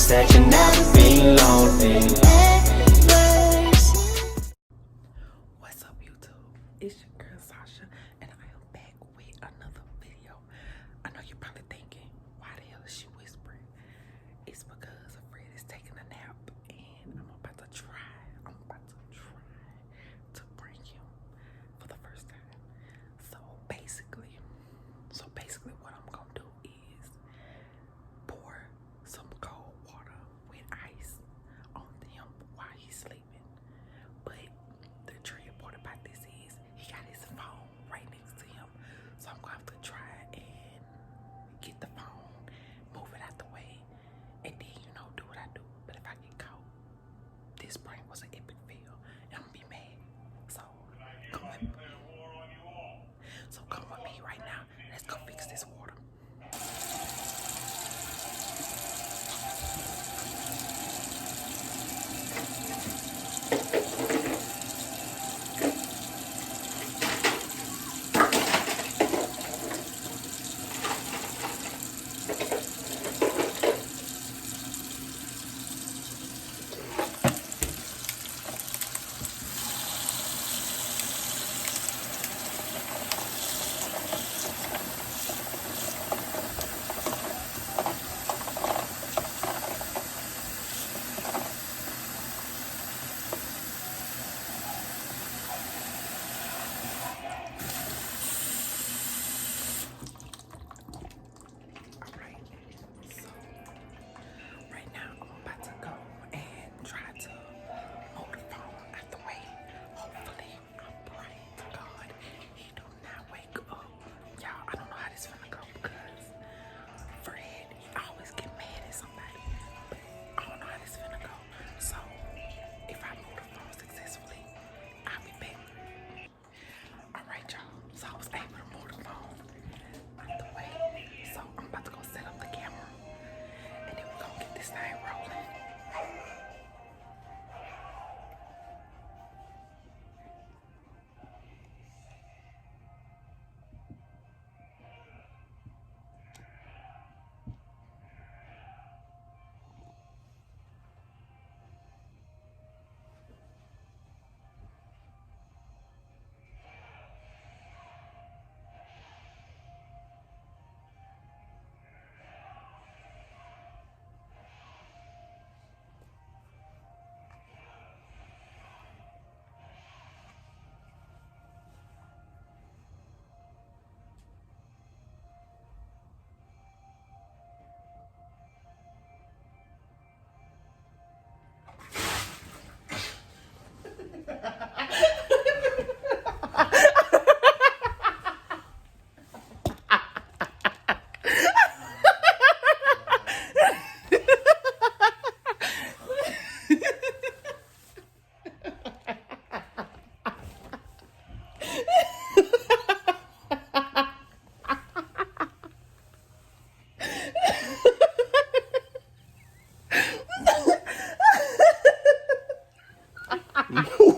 that you never be lonely. What's up, YouTube? It's your girl Sasha, and I am back with another video. I know you're probably thinking, why the hell is she whispering? It's because Fred is taking a nap, and I'm about to try to bring him for the first time. So basically what I'm gonna do is pour some cold water with ice on him while he's sleeping. But the tricky part about this is he got his phone right next to him. So I'm gonna have to try and get the phone, move it out the way, and then, do what I do. But if I get caught, this prank was an epic fail, and I'm gonna be mad. So come with me. Come with me right now. Let's go fix this water.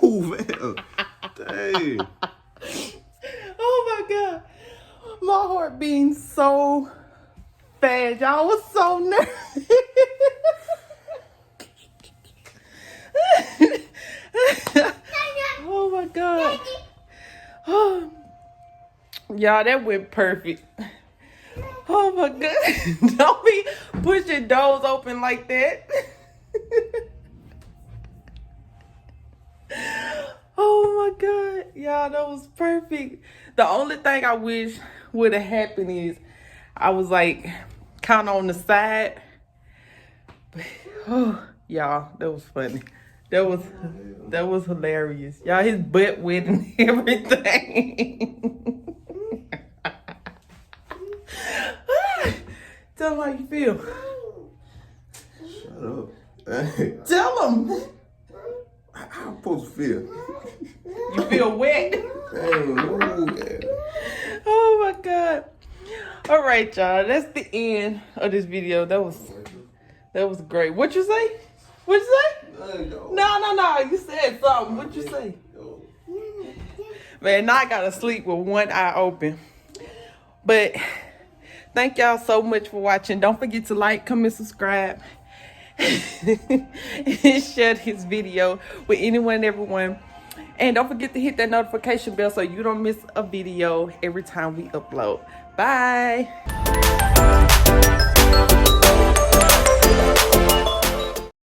Move it. Dang. Oh my God. My heart beating so fast. Y'all was so nervous. Oh my God. Oh. Y'all, that went perfect. Oh my God. Don't be pushing doors open like that. Oh my God. Y'all, that was perfect. The only thing I wish would have happened is I was like kind of on the side. But, oh, y'all, that was funny. That was hilarious. Y'all, his butt wet and everything. Tell him how you feel. Shut up. Hey. Tell him. How I'm supposed to feel? You feel wet? Dang, move it. Oh my God. All right, y'all. That's the end of this video. That was great. What you say? What you say? No. You said something. What you say? Man, now I gotta sleep with one eye open. But thank y'all so much for watching. Don't forget to like, comment, subscribe. and share this video with anyone and everyone. And don't forget to hit that notification bell so you don't miss a video every time we upload. Bye.